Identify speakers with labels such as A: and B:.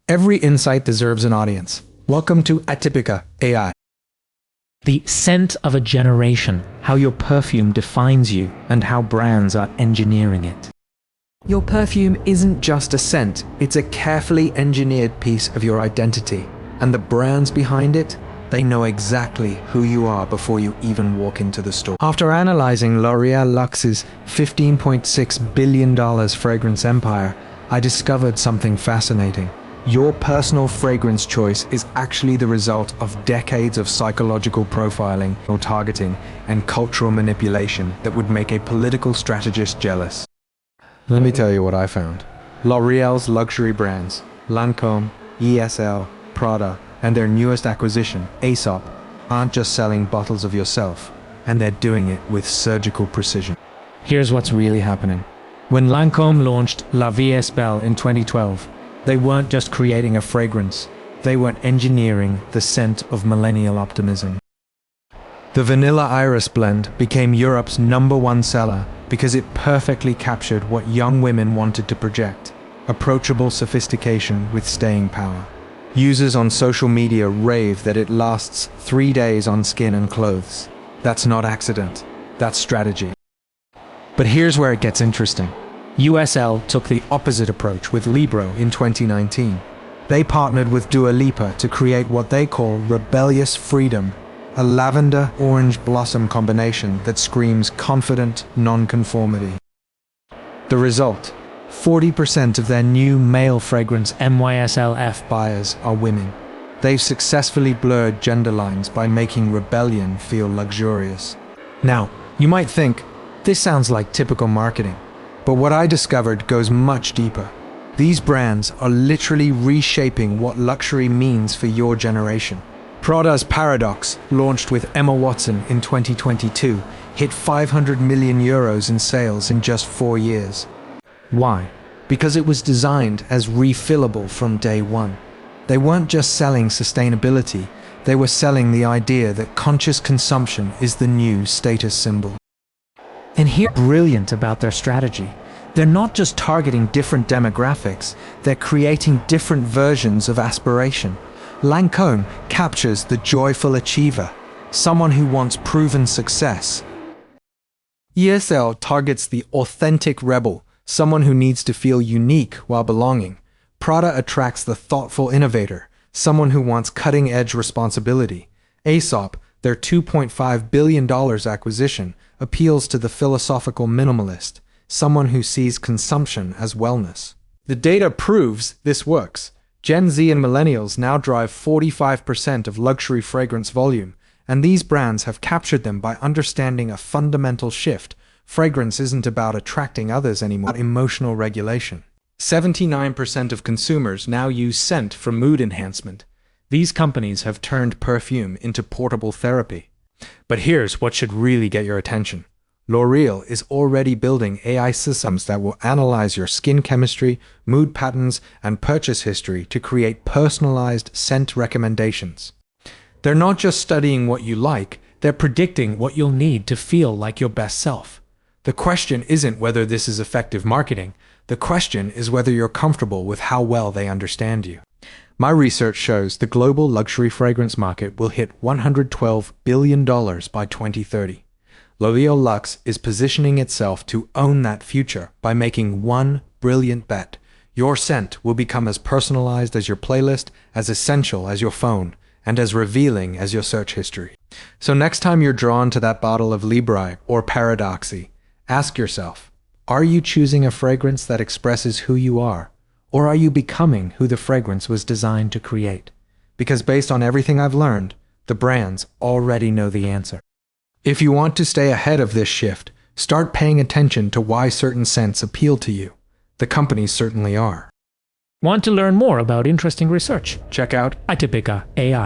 A: Every insight deserves an audience. Welcome to Atypica AI.
B: The scent of a generation, how your perfume defines you and how brands are engineering it.
A: Your perfume isn't just a scent, it's a carefully engineered piece of your identity. And the brands behind it, they know exactly who you are before you even walk into the store. After analyzing L'Oréal Luxe's $15.6 billion fragrance empire, I discovered something fascinating. Your personal fragrance choice is actually the result of decades of psychological profiling or targeting and cultural manipulation that would make a political strategist jealous. Let me tell you what I found. L'Oréal's luxury brands, Lancôme, ESL, Prada, and their newest acquisition, Aesop, aren't just selling bottles of yourself, and they're doing it with surgical precision. Here's what's really happening. When Lancôme launched La Vie est Belle in 2012, they weren't just creating a fragrance, they were engineering the scent of millennial optimism. The Vanilla Iris blend became Europe's #1 seller because it perfectly captured what young women wanted to project: approachable sophistication with staying power. Users on social media rave that it lasts 3 days on skin and clothes. That's not accident, that's strategy. But here's where it gets interesting. USL took the opposite approach with Libro in 2019. They partnered with Dua Lipa to create what they call Rebellious Freedom, a lavender-orange blossom combination that screams confident nonconformity. The result? 40% of their new male fragrance MYSLF buyers are women. They've successfully blurred gender lines by making rebellion feel luxurious. Now, you might think, this sounds like typical marketing. But what I discovered goes much deeper. These brands are literally reshaping what luxury means for your generation. Prada's Paradox, launched with Emma Watson in 2022, hit €500 million in sales in just 4 years. Why? Because it was designed as refillable from day one. They weren't just selling sustainability, they were selling the idea that conscious consumption is the new status symbol.
B: And here's brilliant about their strategy. They're not just targeting different demographics, they're creating different versions of aspiration. Lancôme captures the joyful achiever, someone who wants proven success. ESL targets the authentic rebel, someone who needs to feel unique while belonging. Prada attracts the thoughtful innovator, someone who wants cutting-edge responsibility. Aesop, their $2.5 billion acquisition, appeals to the philosophical minimalist, someone who sees consumption as wellness. The data proves this works. Gen Z and millennials now drive 45% of luxury fragrance volume, and these brands have captured them by understanding a fundamental shift. Fragrance isn't about attracting others anymore, but emotional regulation. 79% of consumers now use scent for mood enhancement. These companies have turned perfume into portable therapy. But here's what should really get your attention. L'Oréal is already building AI systems that will analyze your skin chemistry, mood patterns, and purchase history to create personalized scent recommendations. They're not just studying what you like, they're predicting what you'll need to feel like your best self. The question isn't whether this is effective marketing, the question is whether you're comfortable with how well they understand you. My research shows the global luxury fragrance market will hit $112 billion by 2030. L'Oréal Luxe is positioning itself to own that future by making one brilliant bet. Your scent will become as personalized as your playlist, as essential as your phone, and as revealing as your search history. So next time you're drawn to that bottle of Libre or Paradoxy, ask yourself, are you choosing a fragrance that expresses who you are? Or are you becoming who the fragrance was designed to create? Because based on everything I've learned, the brands already know the answer. If you want to stay ahead of this shift, start paying attention to why certain scents appeal to you. The companies certainly are. Want to learn more about interesting research?
A: Check out
B: Atypica AI.